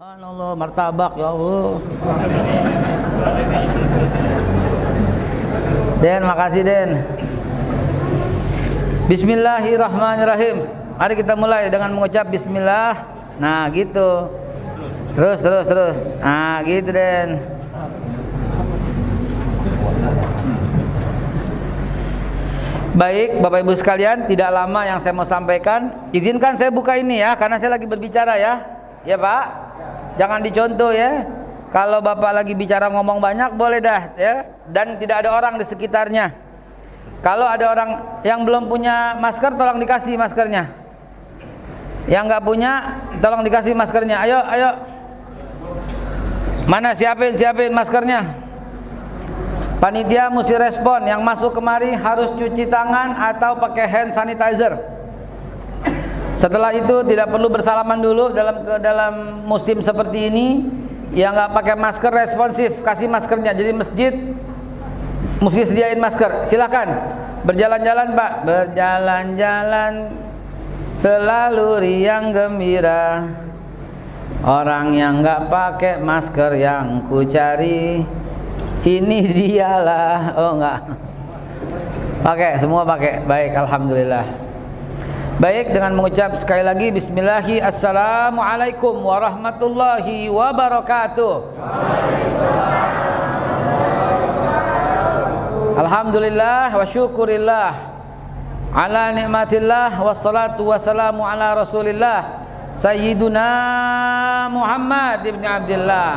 Subhanallah, martabak ya Allah. Den, makasih Den. Bismillahirrahmanirrahim. Mari kita mulai dengan mengucap bismillah. Nah, gitu. Terus. Nah, gitu Den. Baik, Bapak Ibu sekalian, tidak lama yang saya mau sampaikan. Izinkan saya buka ini ya, karena saya lagi berbicara ya. Ya Pak. Jangan dicontoh ya. Kalau Bapak lagi bicara ngomong banyak boleh dah ya. Dan tidak ada orang di sekitarnya. Kalau ada orang yang belum punya masker, tolong dikasih maskernya. Yang nggak punya, tolong dikasih maskernya. Ayo. Mana siapin maskernya. Panitia mesti respon. Yang masuk kemari harus cuci tangan atau pakai hand sanitizer. Setelah itu tidak perlu bersalaman dulu dalam musim seperti ini. Yang nggak pakai masker responsif, kasih maskernya. Jadi masjid mesti sediain masker. Silakan berjalan-jalan Pak, berjalan-jalan selalu riang gembira. Orang yang nggak pakai masker yang ku cari, ini dialah. Oh enggak, pakai semua pakai. Baik, alhamdulillah. Baik, dengan mengucap sekali lagi bismillahi, assalamualaikum warahmatullahi wabarakatuh. Alhamdulillah wa syukurillah ala nikmatillah, wassalatu wassalamu ala rasulillah sayyiduna Muhammad ibn Abdillah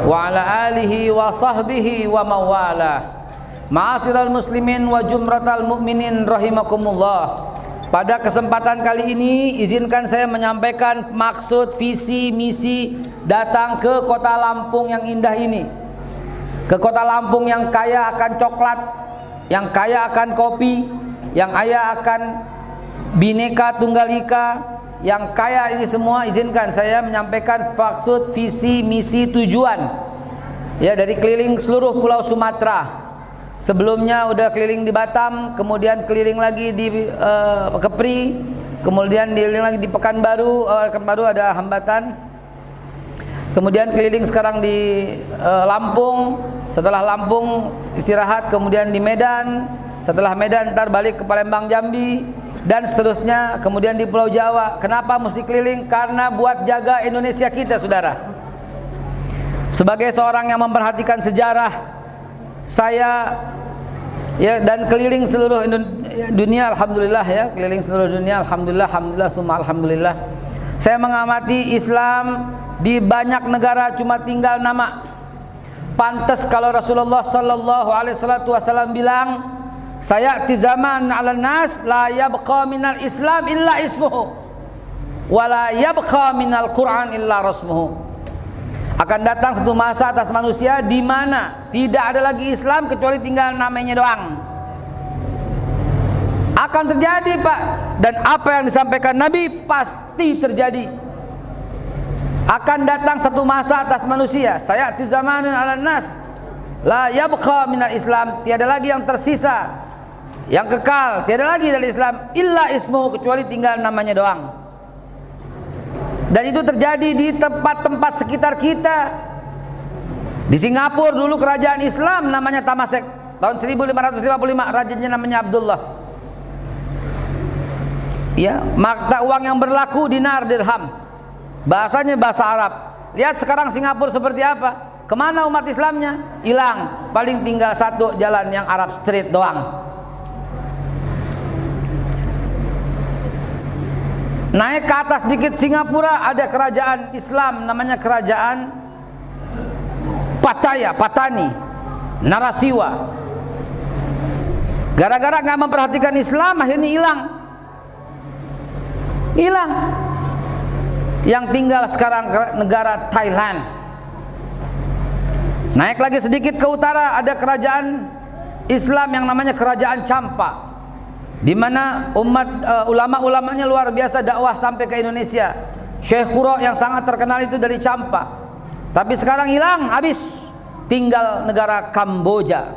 wa ala alihi wa sahbihi wa mawala. Ma'asyiral muslimin wa jumratal mu'minin rahimakumullah. Pada kesempatan kali ini izinkan saya menyampaikan maksud, visi, misi datang ke kota Lampung yang indah ini. Ke kota Lampung yang kaya akan coklat, yang kaya akan kopi, yang kaya akan Bhinneka Tunggal Ika, yang kaya ini semua. Izinkan saya menyampaikan maksud, visi, misi, tujuan ya, dari keliling seluruh pulau Sumatera. Sebelumnya udah keliling di Batam, kemudian keliling lagi di Kepri, kemudian keliling lagi di Pekanbaru. Pekanbaru ada hambatan. Kemudian keliling sekarang di Lampung. Setelah Lampung istirahat, kemudian di Medan. Setelah Medan ntar balik ke Palembang, Jambi, dan seterusnya. Kemudian di Pulau Jawa. Kenapa mesti keliling? Karena buat jaga Indonesia kita, saudara. Sebagai seorang yang memperhatikan sejarah, saya ya, dan keliling seluruh dunia, alhamdulillah ya, keliling seluruh dunia, alhamdulillah, summa alhamdulillah. Saya mengamati Islam di banyak negara cuma tinggal nama. Pantas kalau Rasulullah sallallahu alaihi wasallam bilang, sayati zaman 'alan nas la yabqa minal Islam illa ismuhu wa la yabqa minal Qur'an illa rasmuhu. Akan datang satu masa atas manusia di mana tidak ada lagi Islam kecuali tinggal namanya doang. Akan terjadi Pak, dan apa yang disampaikan Nabi pasti terjadi. Akan datang satu masa atas manusia, sayati zamanun 'alan nas la yabqa minal Islam, tiada lagi yang tersisa, yang kekal, tiada lagi dari Islam illa ismuhu, kecuali tinggal namanya doang. Dan itu terjadi di tempat-tempat sekitar kita. Di Singapura dulu kerajaan Islam namanya Temasek, tahun 1555, rajanya namanya Abdullah. Ya, mata uang yang berlaku dinar dirham. Bahasanya bahasa Arab. Lihat sekarang Singapura seperti apa? Kemana umat Islamnya? Hilang. Paling tinggal satu jalan yang Arab Street doang. Naik ke atas dikit Singapura ada kerajaan Islam namanya kerajaan Patani, Narasiwa. Gara-gara nggak memperhatikan Islam akhirnya hilang. Yang tinggal sekarang negara Thailand. Naik lagi sedikit ke utara ada kerajaan Islam yang namanya kerajaan Champa, di mana ulama-ulamanya luar biasa dakwah sampai ke Indonesia. Syekh Quro yang sangat terkenal itu dari Champa. Tapi sekarang hilang, habis. Tinggal negara Kamboja.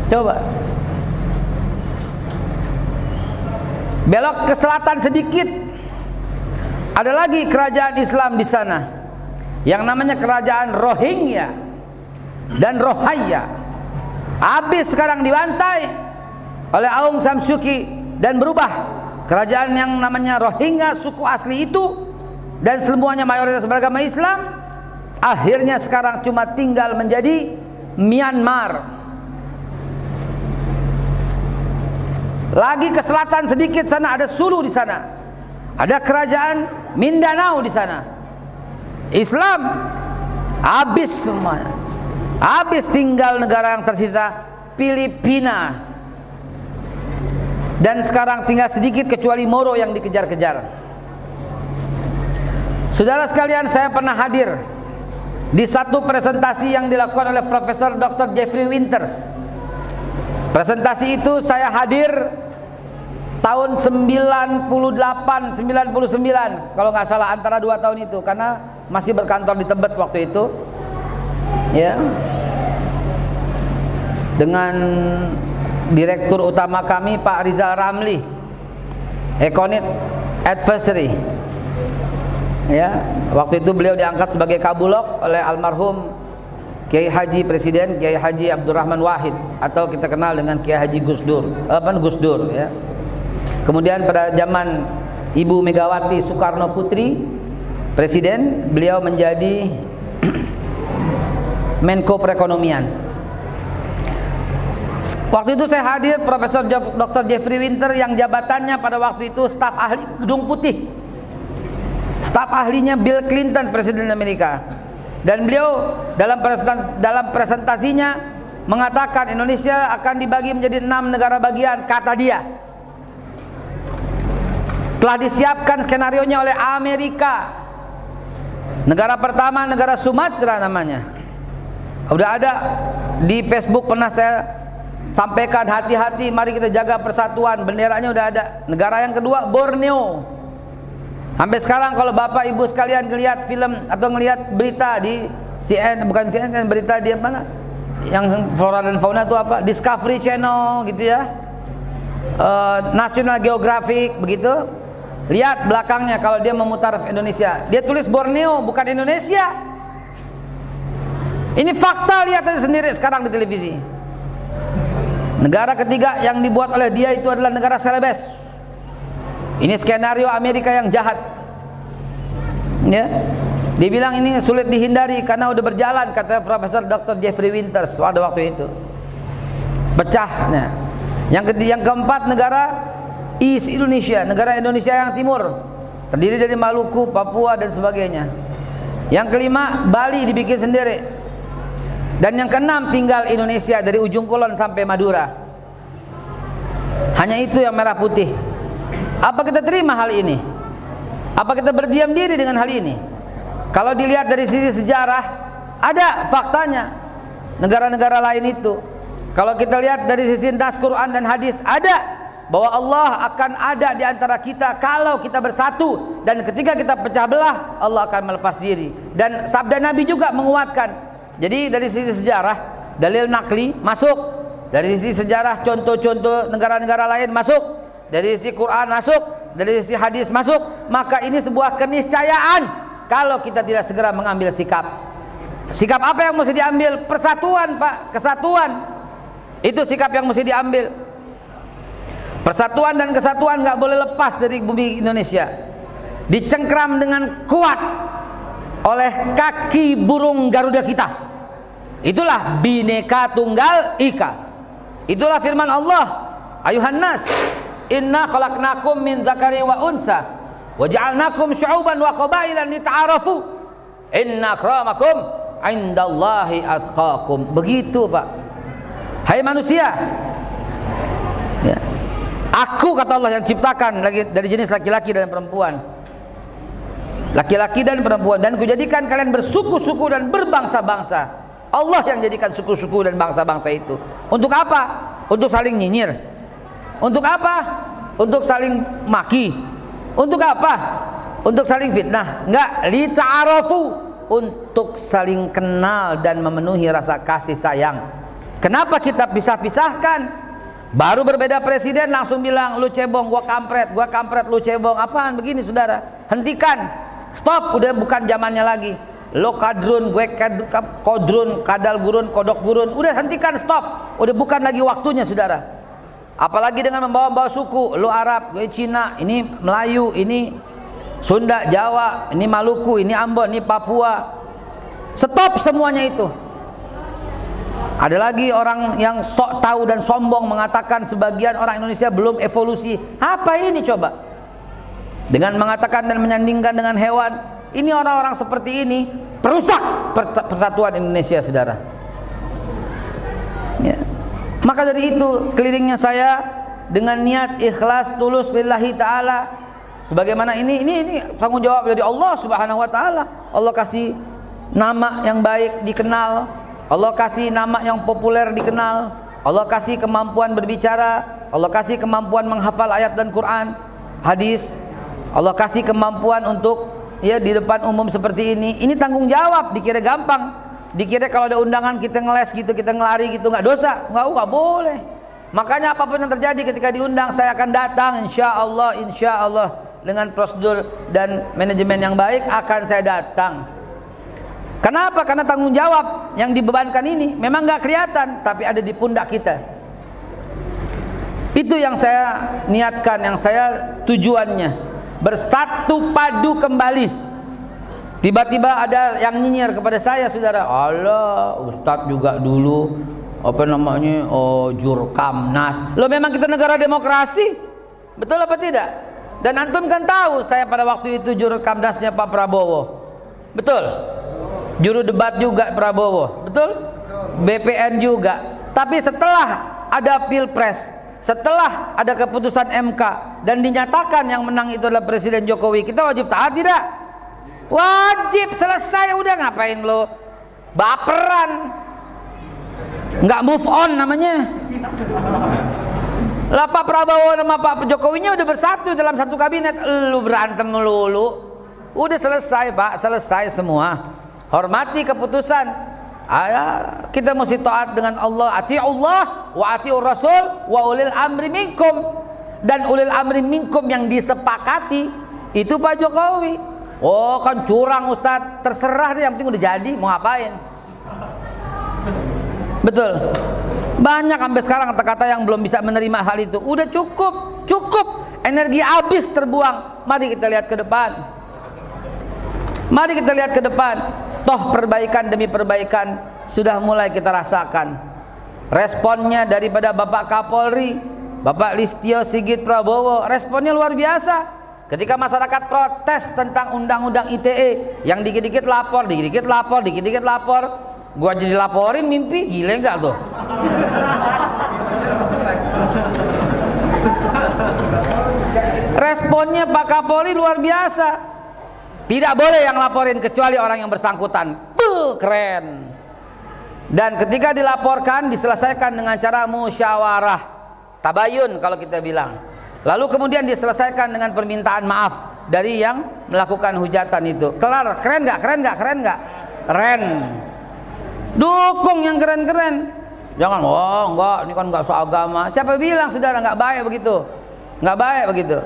Coba belok ke selatan sedikit Ada lagi kerajaan Islam di sana yang namanya kerajaan Rohingya dan Rohaya. Habis sekarang dibantai oleh Aung San Suu Kyi dan berubah kerajaan yang namanya Rohingya, suku asli itu, dan semuanya mayoritas beragama Islam. Akhirnya sekarang cuma tinggal menjadi Myanmar. Lagi ke selatan sedikit sana ada Sulu di sana. Ada kerajaan Mindanao di sana. Islam habis semuanya. Habis, tinggal negara yang tersisa Filipina. Dan sekarang tinggal sedikit kecuali Moro yang dikejar-kejar. Saudara sekalian, saya pernah hadir di satu presentasi yang dilakukan oleh Profesor Dr. Jeffrey Winters. Presentasi itu saya hadir tahun 98-99 kalau nggak salah, antara 2 tahun itu, karena masih berkantor di Tebet waktu itu, ya, dengan direktur utama kami Pak Rizal Ramli, Econet Advisory, ya. Waktu itu beliau diangkat sebagai kabulok oleh almarhum Kiai Haji Presiden Kiai Haji Abdurrahman Wahid, atau kita kenal dengan Kiai Haji Gus Dur, ya. Kemudian pada zaman Ibu Megawati Soekarno Putri Presiden, beliau menjadi Menko Perekonomian. Waktu itu saya hadir, Profesor Dr. Jeffrey Winter yang jabatannya pada waktu itu staf ahli Gedung Putih, staf ahlinya Bill Clinton, Presiden Amerika. Dan beliau dalam presentasinya mengatakan Indonesia akan dibagi menjadi 6 negara bagian. Kata dia, telah disiapkan skenarionya oleh Amerika. Negara pertama negara Sumatera namanya. Udah ada di Facebook, pernah saya sampaikan, hati-hati, mari kita jaga persatuan, benderanya udah ada. Negara yang kedua Borneo. Sampai sekarang kalau Bapak Ibu sekalian ngelihat film atau ngelihat berita di CNN, bukan CNN, berita di mana? Yang flora dan fauna itu apa? Discovery Channel gitu ya. National Geographic begitu. Lihat belakangnya kalau dia memutar Indonesia, dia tulis Borneo, bukan Indonesia. Ini fakta, lihat aja sendiri sekarang di televisi. Negara ketiga yang dibuat oleh dia itu adalah negara Celebes. Ini skenario Amerika yang jahat, ya. Dia bilang ini sulit dihindari karena udah berjalan, kata Profesor Dr. Jeffrey Winters pada waktu itu. Pecahnya. Yang keempat negara East Indonesia, negara Indonesia yang timur, terdiri dari Maluku, Papua dan sebagainya. Yang kelima Bali dibikin sendiri. Dan yang keenam tinggal Indonesia dari ujung kulon sampai Madura. Hanya itu yang merah putih. Apa kita terima hal ini? Apa kita berdiam diri dengan hal ini? Kalau dilihat dari sisi sejarah, ada faktanya negara-negara lain itu. Kalau kita lihat dari sisi nas Quran dan hadis, ada bahwa Allah akan ada di antara kita kalau kita bersatu, dan ketika kita pecah belah Allah akan melepas diri. Dan sabda Nabi juga menguatkan. Jadi dari sisi sejarah, dalil nakli masuk, dari sisi sejarah contoh-contoh negara-negara lain masuk, dari sisi Quran masuk, dari sisi hadis masuk. Maka ini sebuah keniscayaan kalau kita tidak segera mengambil sikap. Sikap apa yang mesti diambil? Persatuan, Pak, kesatuan. Itu sikap yang mesti diambil. Persatuan dan kesatuan nggak boleh lepas dari bumi Indonesia. Dicengkram dengan kuat oleh kaki burung Garuda kita. Itulah Bhinneka Tunggal Ika. Itulah firman Allah, ayuhan nas, inna khalaqnakum min dzakari wa unsa wa ja'alnakum syu'uban wa qabailan lita'arafu inna akramakum indallahi atqakum. Begitu, Pak. Hai manusia, ya, aku, kata Allah, yang ciptakan lagi dari jenis laki-laki dan perempuan, laki-laki dan perempuan, dan kujadikan kalian bersuku-suku dan berbangsa-bangsa. Allah yang jadikan suku-suku dan bangsa-bangsa itu. Untuk apa? Untuk saling nyinyir. Untuk apa? Untuk saling maki. Untuk apa? Untuk saling fitnah. Enggak, lita'arafu, untuk saling kenal dan memenuhi rasa kasih sayang. Kenapa kita pisah-pisahkan? Baru berbeda presiden langsung bilang lu cebong, gua kampret lu cebong. Apaan begini saudara? Hentikan, stop, udah bukan zamannya lagi. Lo kadrun, gue kodrun, kadal gurun, kodok gurun. Udah hentikan, stop. Udah bukan lagi waktunya saudara. Apalagi dengan membawa-bawa suku. Lo Arab, gue Cina, ini Melayu, ini Sunda, Jawa, ini Maluku, ini Ambon, ini Papua. Stop semuanya itu. Ada lagi orang yang sok tahu dan sombong mengatakan sebagian orang Indonesia belum evolusi. Apa ini coba? Dengan mengatakan dan menyandingkan dengan hewan. Ini orang-orang seperti ini perusak persatuan Indonesia, saudara. Ya. Maka dari itu kelilingnya saya dengan niat ikhlas tulus lillahi ta'ala. Sebagaimana ini tanggung jawab dari Allah Subhanahu wa ta'ala. Allah kasih nama yang baik dikenal, Allah kasih nama yang populer dikenal, Allah kasih kemampuan berbicara, Allah kasih kemampuan menghafal ayat dan Quran, hadis, Allah kasih kemampuan untuk ya di depan umum seperti ini. Ini tanggung jawab. Dikira gampang, dikira kalau ada undangan kita ngeles gitu, kita ngelari gitu, nggak dosa, nggak boleh. Makanya apapun yang terjadi ketika diundang saya akan datang, insya Allah dengan prosedur dan manajemen yang baik akan saya datang. Kenapa? Karena tanggung jawab yang dibebankan ini memang nggak kelihatan, tapi ada di pundak kita. Itu yang saya niatkan, yang saya tujuannya, bersatu padu kembali. Tiba-tiba ada yang nyinyir kepada saya, saudara. Allah, Ustadz juga dulu apa namanya, Jurkamnas. Loh, memang kita negara demokrasi, betul apa tidak? Dan antum kan tahu saya pada waktu itu Jurkamnasnya Pak Prabowo, betul. Juru debat juga Prabowo, betul? BPN juga. Tapi setelah ada Pilpres, setelah ada keputusan MK dan dinyatakan yang menang itu adalah Presiden Jokowi, kita wajib taat tidak? Wajib, selesai, udah. Ngapain lo baperan? Nggak move on namanya. Lah Pak Prabowo sama Pak Jokowinya udah bersatu dalam satu kabinet, lu berantem melulu. Udah selesai Pak, selesai semua. Hormati keputusan. Kita mesti taat dengan Allah. Ati'ullah wa ati'ur rasul wa ulil amri minkum. Dan ulil amri minkum yang disepakati itu Pak Jokowi. Oh kan curang Ustadz, terserah deh, yang penting udah jadi, mau ngapain. Betul. Banyak sampai sekarang kata-kata yang belum bisa menerima hal itu. Udah cukup, energi habis terbuang. Mari kita lihat ke depan. Mari kita lihat ke depan. Toh perbaikan demi perbaikan sudah mulai kita rasakan. Responnya daripada Bapak Kapolri, Bapak Listio Sigit Prabowo, responnya luar biasa. Ketika masyarakat protes tentang undang-undang ITE yang dikit-dikit lapor, gua jadi laporin, mimpi gile enggak tuh? Responnya Pak Kapolri luar biasa. Tidak boleh yang laporin kecuali orang yang bersangkutan. Keren. Dan ketika dilaporkan diselesaikan dengan cara musyawarah, tabayun kalau kita bilang. Lalu kemudian diselesaikan dengan permintaan maaf dari yang melakukan hujatan itu. Kelar. Keren nggak? Keren. Dukung yang keren-keren. Jangan, enggak, ini kan enggak seagama. Siapa bilang saudara nggak baik begitu? Nggak baik begitu.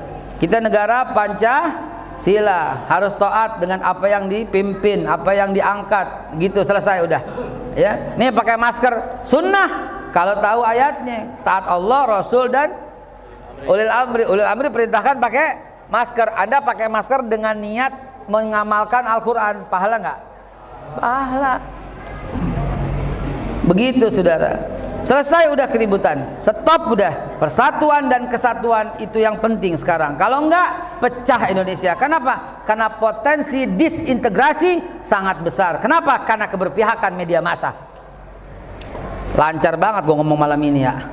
Kita negara Pancasila, harus taat dengan apa yang dipimpin, apa yang diangkat, gitu, selesai udah. Ya, nih pakai masker sunnah kalau tahu ayatnya, taat Allah, Rasul dan ulil amri. Ulil amri perintahkan pakai masker. Anda pakai masker dengan niat mengamalkan Al-Quran, pahala nggak? Pahala. Begitu saudara. Selesai udah keributan, stop udah. Persatuan dan kesatuan itu yang penting sekarang. Kalau enggak, pecah Indonesia. Kenapa? Karena potensi disintegrasi sangat besar. Kenapa? Karena keberpihakan media massa. Lancar banget gue ngomong malam ini ya.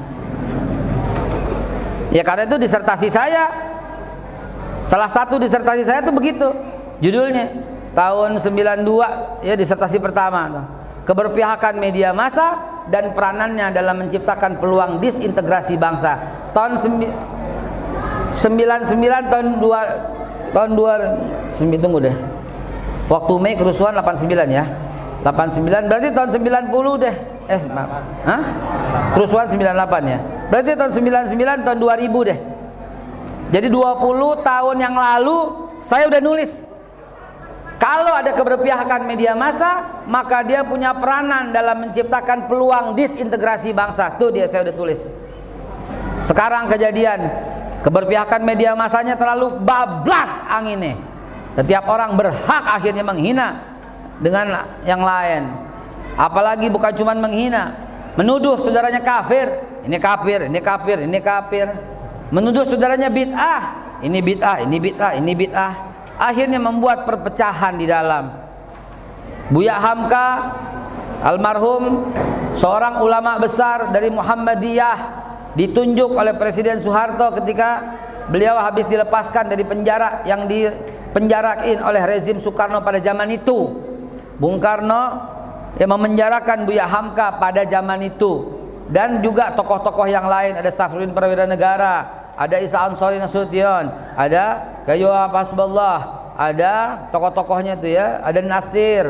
Ya karena itu disertasi saya, salah satu disertasi saya tuh begitu. Judulnya tahun 92 ya, disertasi pertama. Keberpihakan media massa dan peranannya dalam menciptakan peluang disintegrasi bangsa. Tahun 99 tahun 2 tunggu deh. Waktu Mei kerusuhan 89 ya. 89 berarti tahun 90 deh. Kerusuhan 98 ya. Berarti tahun 99, tahun 2000 deh. Jadi 20 tahun yang lalu saya udah nulis. Kalau ada keberpihakan media massa, maka dia punya peranan dalam menciptakan peluang disintegrasi bangsa. Tuh dia saya udah tulis. Sekarang kejadian keberpihakan media massanya terlalu bablas anginnya. Setiap orang berhak akhirnya menghina dengan yang lain. Apalagi bukan cuma menghina, menuduh saudaranya kafir. Ini kafir, ini kafir, ini kafir. Menuduh saudaranya bid'ah. Ini bid'ah, ini bid'ah, ini bid'ah. Akhirnya membuat perpecahan di dalam. Buya Hamka almarhum, seorang ulama besar dari Muhammadiyah, ditunjuk oleh Presiden Soeharto ketika beliau habis dilepaskan dari penjara yang dipenjarain oleh rezim Soekarno pada zaman itu. Bung Karno yang memenjarakan Buya Hamka pada zaman itu, dan juga tokoh-tokoh yang lain. Ada Safruddin Prawira Negara, ada Isa Ansori Nasution, ada Gayo Hasbullah, ada tokoh-tokohnya itu ya, ada Nasir,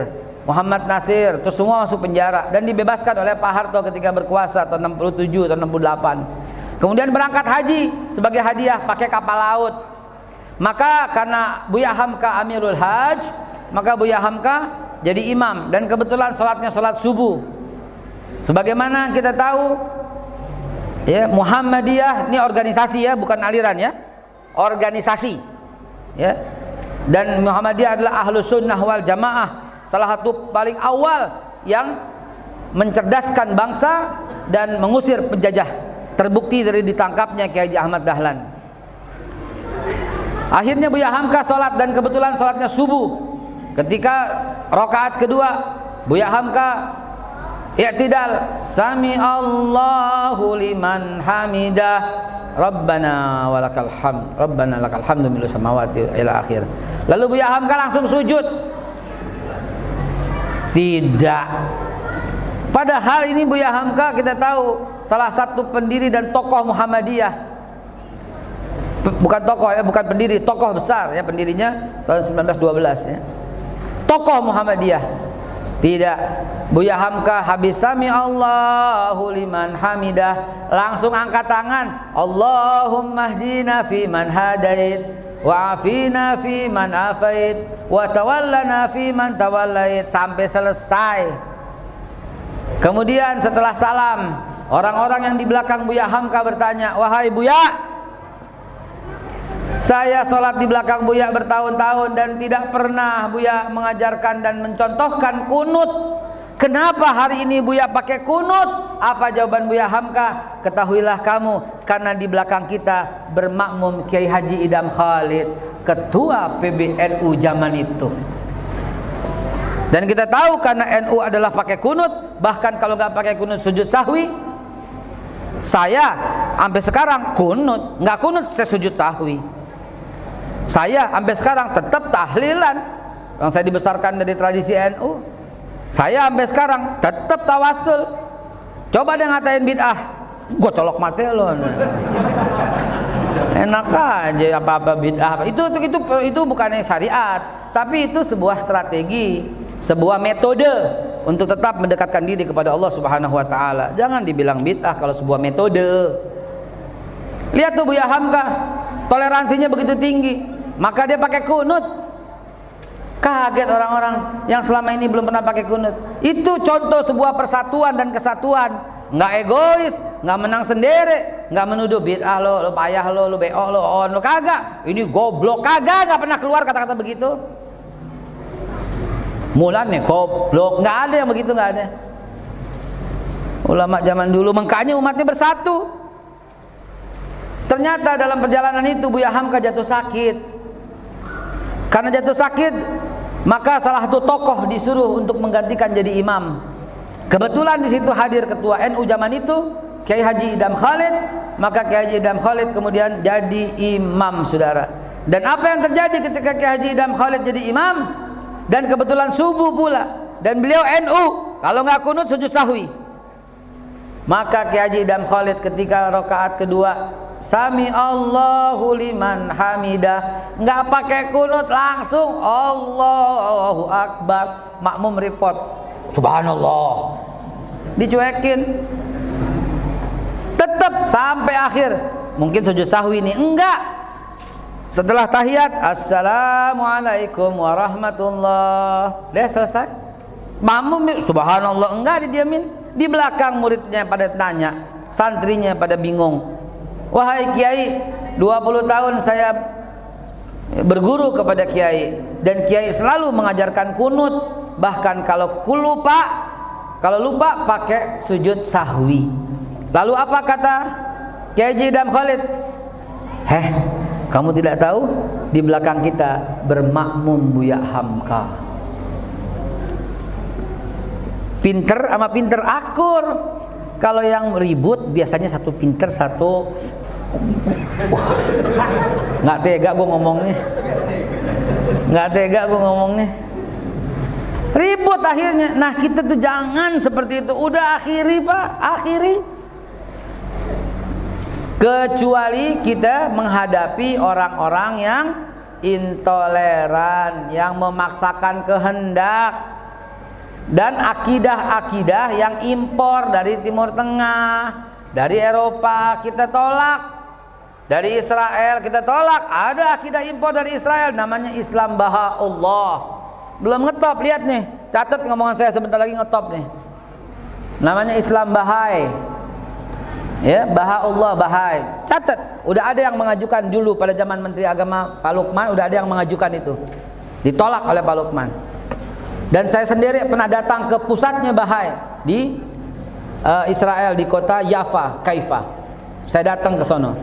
Muhammad Nasir, itu semua masuk penjara dan dibebaskan oleh Pak Harto ketika berkuasa tahun 67 tahun 68. Kemudian berangkat haji sebagai hadiah pakai kapal laut. Maka karena Buya Hamka Amirul Hajj, maka Buya Hamka jadi imam, dan kebetulan sholatnya sholat subuh. Sebagaimana kita tahu ya, Muhammadiyah ini organisasi ya, bukan aliran ya, organisasi ya. Dan Muhammadiyah adalah Ahlus Sunnah wal Jamaah, salah satu paling awal yang mencerdaskan bangsa dan mengusir penjajah. Terbukti dari ditangkapnya Kiai Haji Ahmad Dahlan. Akhirnya Buya Hamka sholat, dan kebetulan sholatnya subuh. Ketika rakaat kedua, Buya Hamka i'tidal, sami Allahu liman hamidah, Rabbana walakal hamd, Rabbana lakal hamdu milus samawati ila akhir. Lalu Buya Hamka langsung sujud. Tidak. Padahal ini Buya Hamka kita tahu salah satu pendiri dan tokoh Muhammadiyah. Bukan tokoh ya, bukan pendiri, tokoh besar ya, pendirinya tahun 1912 ya. Tokoh Muhammadiyah. Tidak. Buya Hamka habis sami Allahu liman hamidah, langsung angkat tangan, Allahumma hdina fi man hadait, wa afina fi man afait, wa tawallana fi man tawallait, sampai selesai. Kemudian setelah salam, orang-orang yang di belakang Buya Hamka bertanya, wahai Buya, saya sholat di belakang Buya bertahun-tahun dan tidak pernah Buya mengajarkan dan mencontohkan kunut. Kenapa hari ini Buya pakai kunut? Apa jawaban Buya Hamka? Ketahuilah kamu, karena di belakang kita bermakmum Kiai Haji Idam Khalid, ketua PBNU zaman itu. Dan kita tahu karena NU adalah pakai kunut, bahkan kalau nggak pakai kunut sujud sahwi. Saya sampai sekarang kunut, nggak kunut saya sujud sahwi. Saya sampai sekarang tetap tahlilan. Yang saya dibesarkan dari tradisi NU. Saya sampai sekarang tetap tawasul. Coba dia ngatain bid'ah, gue colok mati lo. Enak aja apa-apa bid'ah. Itu bukannya syariat, tapi itu sebuah strategi, sebuah metode untuk tetap mendekatkan diri kepada Allah Subhanahu wa taala. Jangan dibilang bid'ah kalau sebuah metode. Lihat tuh Buya Hamka, toleransinya begitu tinggi, maka dia pakai kunut. Kaget orang-orang yang selama ini belum pernah pakai kunut. Itu contoh sebuah persatuan dan kesatuan. Nggak egois, nggak menang sendiri, nggak menuduh bid'ah lo payah lo beok lo on lo, kagak. Ini goblok, kagak, nggak pernah keluar kata-kata begitu. Mulanya goblok, nggak ada yang begitu, nggak ada. Ulama zaman dulu, makanya umatnya bersatu. Ternyata dalam perjalanan itu Buya Hamka jatuh sakit. Karena jatuh sakit, maka salah satu tokoh disuruh untuk menggantikan jadi imam. Kebetulan di situ hadir ketua NU zaman itu, Kiai Haji Idam Khalid. Maka Kiai Haji Idam Khalid kemudian jadi imam, saudara. Dan apa yang terjadi ketika Kiai Haji Idam Khalid jadi imam? Dan kebetulan subuh pula, dan beliau NU, kalau nggak kunut sujud sahwi. Maka Kiai Haji Idam Khalid ketika rakaat kedua, sami Allahu liman hamidah, nggak pakai kunut, langsung Allahu Akbar. Makmum report, subhanallah, dicuekin. Tetap sampai akhir. Mungkin sujud sahwi ini enggak. Setelah tahiyat, assalamualaikum warahmatullah. Udah selesai. Makmum subhanallah enggak didiamin. Di belakang muridnya pada tanya, santrinya pada bingung. Wahai kiai, 20 tahun saya berguru kepada kiai dan kiai selalu mengajarkan kunut, bahkan kalau lupa pakai sujud sahwi. Lalu apa kata Kiai Haji Idham Khalid? Kamu tidak tahu di belakang kita bermakmum Buya Hamka. Pinter sama pinter akur. Kalau yang ribut biasanya satu pinter satu nggak tega gue ngomongnya. Ribut akhirnya. Nah kita tuh jangan seperti itu. Udah akhiri Pak, akhiri. Kecuali kita menghadapi orang-orang yang intoleran, yang memaksakan kehendak, dan akidah-akidah yang impor dari Timur Tengah, dari Eropa kita tolak, dari Israel kita tolak. Ada akidah impor dari Israel namanya Islam Baha'ullah. Belum ngetop, lihat nih, catat ngomongan saya sebentar lagi ngetop nih. Namanya Islam Bahai. Ya, Baha'ullah, Bahai. Catat, udah ada yang mengajukan dulu pada zaman Menteri Agama Pak Lukman, udah ada yang mengajukan itu. Ditolak oleh Pak Lukman. Dan saya sendiri pernah datang ke pusatnya Bahai di Israel, di kota Yafa, Haifa. Saya datang ke sono.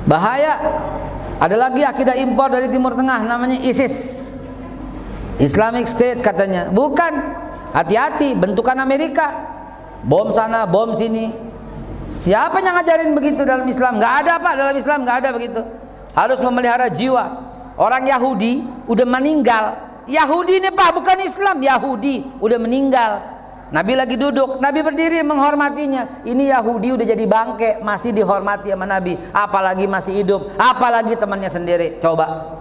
Bahaya. Ada lagi akidah impor dari Timur Tengah namanya ISIS. Islamic State katanya. Bukan. Hati-hati, bentukan Amerika. Bom sana, bom sini. Siapa yang ngajarin begitu dalam Islam? Nggak ada Pak, dalam Islam nggak ada begitu. Harus memelihara jiwa. Orang Yahudi udah meninggal. Yahudi ini Pak, bukan Islam. Yahudi udah meninggal. Nabi lagi duduk, Nabi berdiri menghormatinya. Ini Yahudi udah jadi bangke, masih dihormati sama Nabi. Apalagi masih hidup, apalagi temannya sendiri. Coba.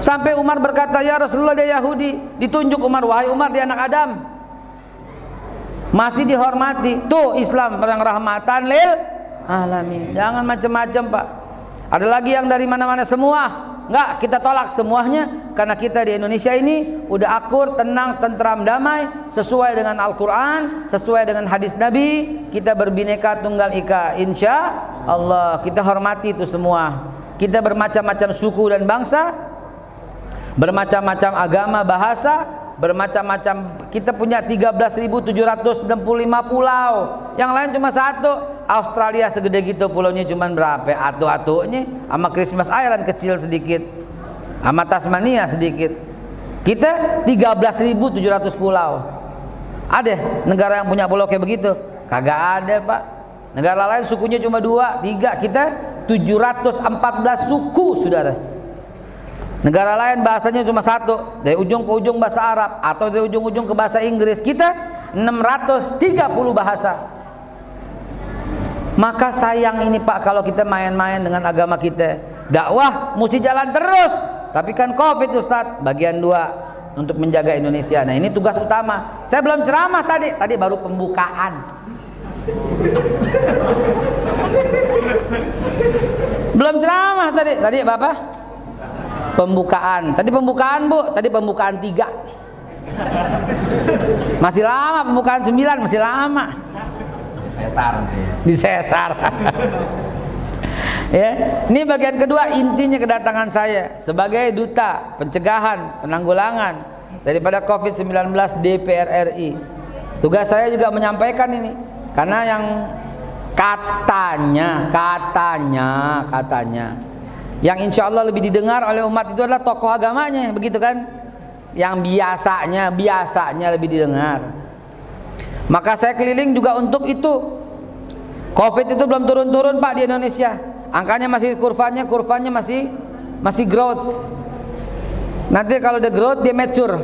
Sampai Umar berkata, ya Rasulullah dia Yahudi. Ditunjuk Umar, wahai Umar dia anak Adam. Masih dihormati. Tuh Islam yang rahmatan lil alamin. Jangan macam-macam Pak. Ada lagi yang dari mana-mana semua. Enggak, kita tolak semuanya. Karena kita di Indonesia ini udah akur, tenang, tentram, damai, sesuai dengan Al-Quran, sesuai dengan hadis Nabi. Kita berbineka tunggal ika, insya Allah. Kita hormati itu semua. Kita bermacam-macam suku dan bangsa, bermacam-macam agama, bahasa, bermacam-macam. Kita punya 13.765 pulau. Yang lain cuma satu. Australia segede gitu pulaunya cuma berapa? Atu-atunya sama Christmas Island kecil sedikit, sama Tasmania sedikit. Kita 13.700 pulau. Ada negara yang punya pulau kayak begitu? Kagak ada Pak. Negara lain sukunya cuma 2, 3. Kita 714 suku saudara. Negara lain bahasanya cuma satu, dari ujung ke ujung bahasa Arab atau dari ujung-ujung ke bahasa Inggris. Kita 630 bahasa. Maka sayang ini Pak kalau kita main-main dengan agama kita. Dakwah mesti jalan terus. Tapi kan Covid Ustadz, bagian 2 untuk menjaga Indonesia. Nah ini tugas utama. Saya belum ceramah tadi baru pembukaan. Belum ceramah tadi Bapak. Pembukaan. Tadi pembukaan Bu, tadi pembukaan 3. Masih lama pembukaan 9, masih lama. Disesar. Ya, ini bagian kedua intinya kedatangan saya sebagai duta pencegahan, penanggulangan daripada Covid-19 DPR RI. Tugas saya juga menyampaikan ini karena yang katanya yang insya Allah lebih didengar oleh umat itu adalah tokoh agamanya, begitu kan? Yang biasanya lebih didengar. Maka saya keliling juga untuk itu. Covid itu belum turun-turun Pak di Indonesia. Angkanya masih kurvanya masih growth. Nanti kalau dia growth dia mature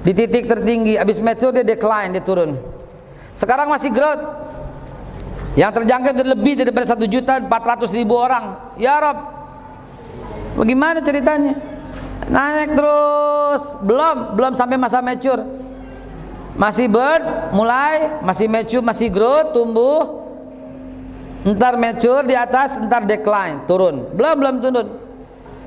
di titik tertinggi, habis mature dia decline, dia turun. Sekarang masih growth. Yang terjangkit sudah lebih daripada 1.400.000 orang. Ya Rob, bagaimana ceritanya? Naik terus, belum sampai masa mature. Masih birth, mulai, masih mature, masih growth, tumbuh. Ntar mature di atas, ntar decline, turun. Belum turun.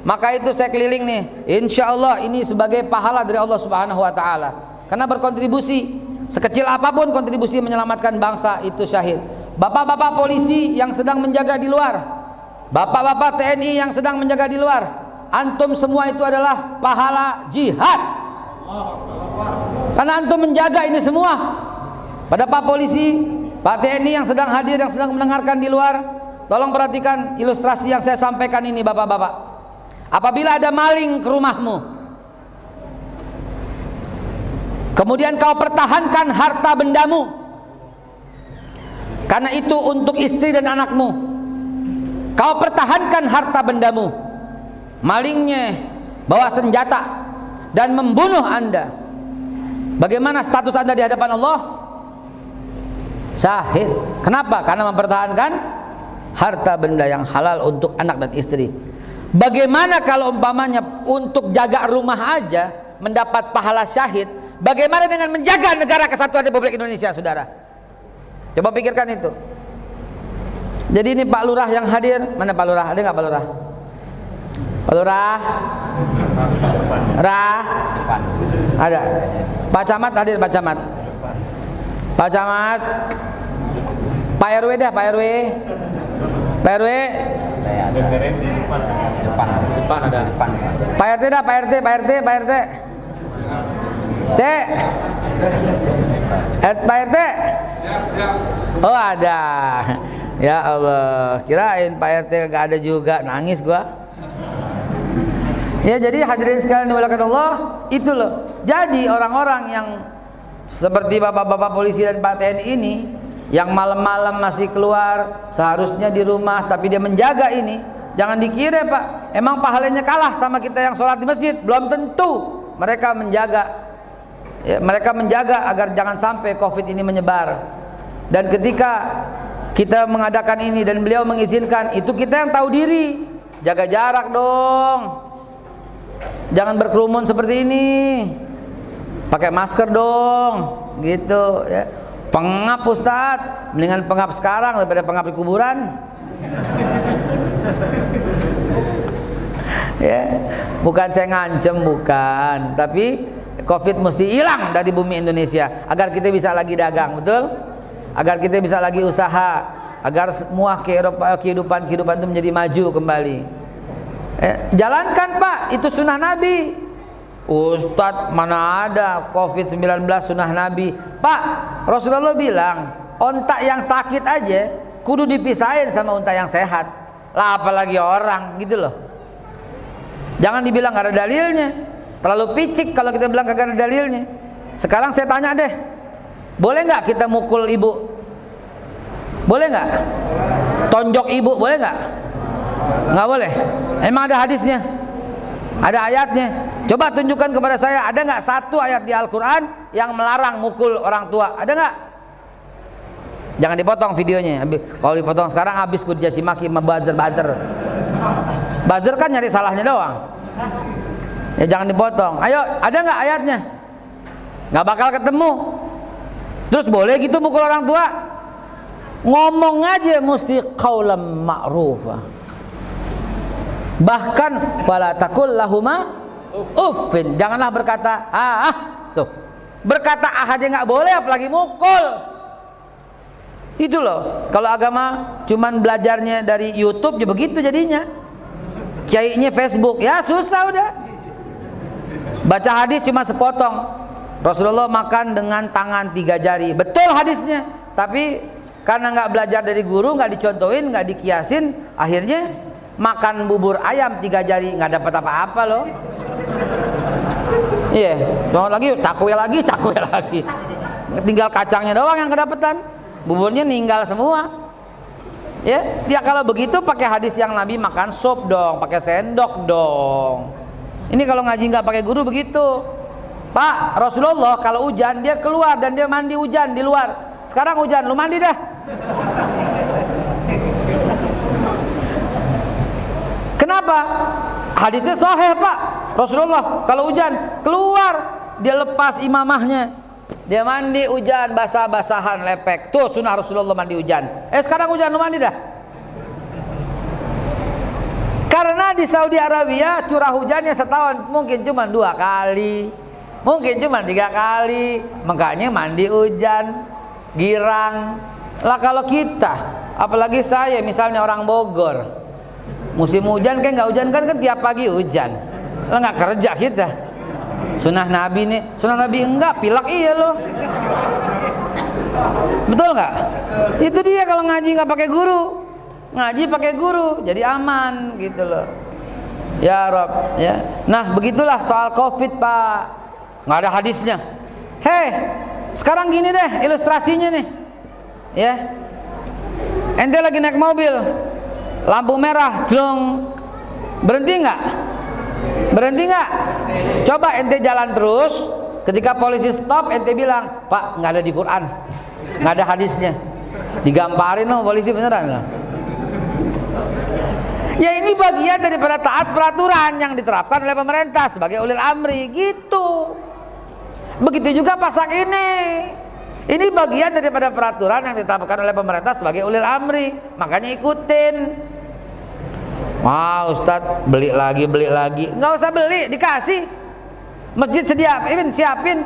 Maka itu saya keliling nih. Insya Allah ini sebagai pahala dari Allah Subhanahu Wa Taala. Karena berkontribusi sekecil apapun kontribusi menyelamatkan bangsa itu syahid. Bapak-bapak polisi yang sedang menjaga di luar, bapak-bapak TNI yang sedang menjaga di luar, antum semua itu adalah pahala jihad. Karena antum menjaga ini semua. Pada Pak Polisi, Pak TNI yang sedang hadir, yang sedang mendengarkan di luar, tolong perhatikan ilustrasi yang saya sampaikan ini bapak-bapak. Apabila ada maling ke rumahmu, kemudian kau pertahankan harta bendamu, karena itu untuk istri dan anakmu, kau pertahankan harta bendamu, malingnya bawa senjata dan membunuh anda, bagaimana status anda di hadapan Allah? Syahid. Kenapa? Karena mempertahankan harta benda yang halal untuk anak dan istri. Bagaimana kalau umpamanya untuk jaga rumah aja mendapat pahala syahid, bagaimana dengan menjaga negara kesatuan Republik Indonesia, saudara? Coba pikirkan itu. Jadi ini Pak Lurah yang hadir. Mana Pak Lurah? Ada nggak Pak Lurah? Pak Lurah? Ada. Pak Camat hadir, Pak Camat. Pak Camat. Pak RW dah, Pak RW. Pak RW. Depan ada. Pak RT dah, Pak RT. Pak RT. Oh ada. Ya Allah, kirain Pak RT gak ada juga, nangis gua. Ya jadi hadirin sekalian dimuliakan Allah, itu loh. Jadi orang-orang yang seperti bapak-bapak polisi dan Pak TNI ini, yang malam-malam masih keluar, seharusnya di rumah tapi dia menjaga ini, jangan dikira Pak, emang pahalanya kalah sama kita yang sholat di masjid. Belum tentu. Mereka menjaga, ya, mereka menjaga agar jangan sampai COVID ini menyebar. Dan ketika kita mengadakan ini dan beliau mengizinkan, itu kita yang tahu diri. Jaga jarak dong, jangan berkerumun seperti ini, pakai masker dong, gitu ya. Pengap Ustadz, mendingan pengap sekarang daripada pengap di kuburan. Ya, bukan saya ngancem, bukan, tapi COVID mesti hilang dari bumi Indonesia agar kita bisa lagi dagang, betul? Agar kita bisa lagi usaha, agar semua kehidupan itu menjadi maju kembali. Jalankan Pak, itu sunnah Nabi. Ustadz, mana ada COVID-19 sunnah Nabi? Pak, Rasulullah bilang onta yang sakit aja kudu dipisahin sama unta yang sehat. Lah apalagi orang, gitu loh. Jangan dibilang gak ada dalilnya. Terlalu picik kalau kita bilang gak ada dalilnya. Sekarang saya tanya deh, boleh nggak kita mukul ibu? Boleh nggak? Tonjok ibu boleh nggak? Nggak boleh. Emang ada hadisnya? Ada ayatnya? Coba tunjukkan kepada saya, ada nggak satu ayat di Al-Quran yang melarang mukul orang tua? Ada nggak? Jangan dipotong videonya. Kalau dipotong sekarang habis gue dicaci maki sama buzzer. Buzzer kan nyari salahnya doang. Ya jangan dipotong. Ayo, ada nggak ayatnya? Nggak bakal ketemu. Terus boleh gitu mukul orang tua? Ngomong aja mesti qaulan ma'rufa. Bahkan fala taqul lahuma uffin. Janganlah berkata tuh. Berkata aja nggak boleh, apalagi mukul. Itu loh. Kalau agama cuman belajarnya dari YouTube ya begitu jadinya. Kiainya Facebook, ya susah udah. Baca hadis cuma sepotong. Rasulullah makan dengan tangan 3 jari. Betul hadisnya, tapi karena nggak belajar dari guru, nggak dicontohin, nggak dikiasin, akhirnya makan bubur ayam 3 jari, nggak dapat apa-apa loh. Iya, lagi cakwe lagi. Tinggal kacangnya doang yang kedapetan, buburnya ninggal semua. Ya, dia kalau begitu pakai hadis yang Nabi makan sop dong, pakai sendok dong. Ini kalau ngaji nggak pakai guru begitu. Pak, Rasulullah kalau hujan dia keluar dan dia mandi hujan di luar. Sekarang hujan, lu mandi dah. Kenapa? Hadisnya sahih Pak. Rasulullah kalau hujan keluar, dia lepas imamahnya, Dia mandi hujan, basah-basahan, lepek. Tuh sunnah Rasulullah mandi hujan. Sekarang hujan lu mandi dah. Karena di Saudi Arabia curah hujannya setahun mungkin cuma 2 kali, mungkin cuma 3 kali. Makanya mandi hujan, girang. Lah kalau kita, apalagi saya misalnya orang Bogor, musim hujan kan nggak hujan kan tiap pagi hujan. Lah nggak kerja kita. Sunnah Nabi nih, sunnah Nabi enggak, pilek iya loh. Betul nggak? Itu dia kalau ngaji nggak pakai guru, ngaji pakai guru, jadi aman gitu loh. Ya Rob, ya. Nah begitulah soal COVID Pak, nggak ada hadisnya. Sekarang gini deh ilustrasinya nih, ya. Ente lagi naik mobil, lampu merah, drong, berhenti nggak? Berhenti nggak? Coba ente jalan terus, ketika polisi stop, ente bilang, Pak, nggak ada di Quran, nggak ada hadisnya. Digamparin loh polisi beneran loh. Ya ini bagian daripada taat peraturan yang diterapkan oleh pemerintah sebagai ulil amri gitu. Begitu juga pasak ini. Ini bagian daripada peraturan yang ditetapkan oleh pemerintah sebagai ulil amri, makanya ikutin. Wah Ustadz beli lagi, nggak usah beli, dikasih. Masjid siapin.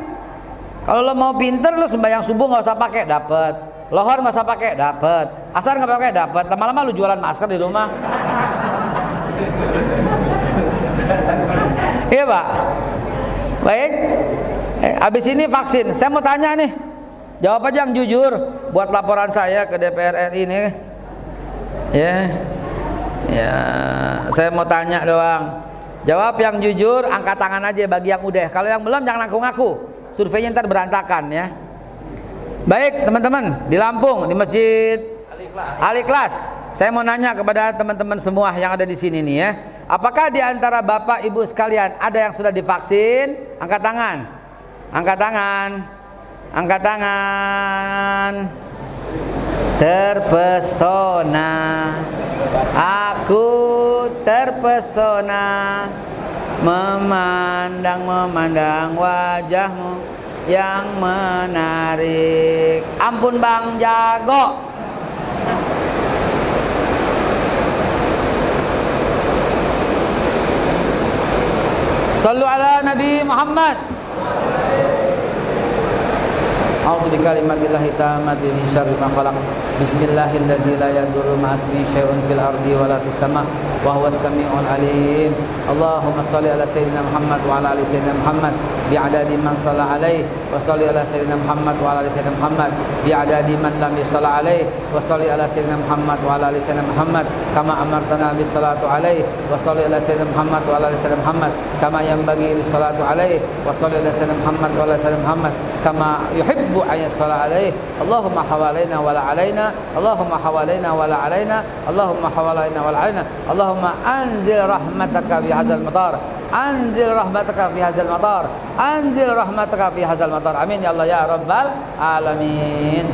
Kalau lo mau pinter, lo sembahyang subuh nggak usah pakai, dapat. Lohor nggak usah pakai, dapat. Asar nggak pakai, dapat. Lama-lama lo jualan masker di rumah. Iya Pak. Baik. Habis ini vaksin. Saya mau tanya nih, jawab aja yang jujur buat laporan saya ke DPR RI ini. Ya, saya mau tanya doang. Jawab yang jujur, angkat tangan aja bagi yang udah. Kalau yang belum jangan ngaku-ngaku. Surveinya ntar berantakan ya. Baik teman-teman di Lampung di Masjid Al-Ikhlas. Saya mau nanya kepada teman-teman semua yang ada di sini nih ya. Apakah di antara Bapak Ibu sekalian ada yang sudah divaksin? Angkat tangan. Angkat tangan. Angkat tangan. Terpesona, aku terpesona memandang wajahmu yang menarik. Ampun Bang Jago. Sallu ala Nabi Muhammad. A'udzu bikalimatillahi tammati min syarri ma khalaq. Bismillahirrahmanirrahim. La yadurru ma'a ismihi syai'un fil ardi wa la fis sama' wa huwas samiul alim. Allahumma shalli ala sayyidina Muhammad wa ala ali sayyidina Muhammad bi'adadi man shalla alaihi wa shalli ala sayyidina Muhammad wa ala ali sayyidina Muhammad bi'adadi man lam yushalla alaihi wa shalli ala sayyidina Muhammad wa ala ali sayyidina Muhammad kama amartana bis salatu alaihi wa shalli ala sayyidina Muhammad wa ala ali sayyidina Muhammad kama yanbaghi lis salatu alaihi wa shalli ala sayyidina Muhammad wa ala ali sayyidina Muhammad kama yuhibbu an yusalla alaihi. Allahumma hawalaina wa la alaina. Allahumma hawalaina wa la alaina. Allahumma hawalaina wa la alaina. Allahumma anzil rahmataka fi hadzal matar. Anzil rahmataka fi hadzal matar. Anzil rahmataka fi hadzal matar. Amin ya Allah ya rabbal alamin.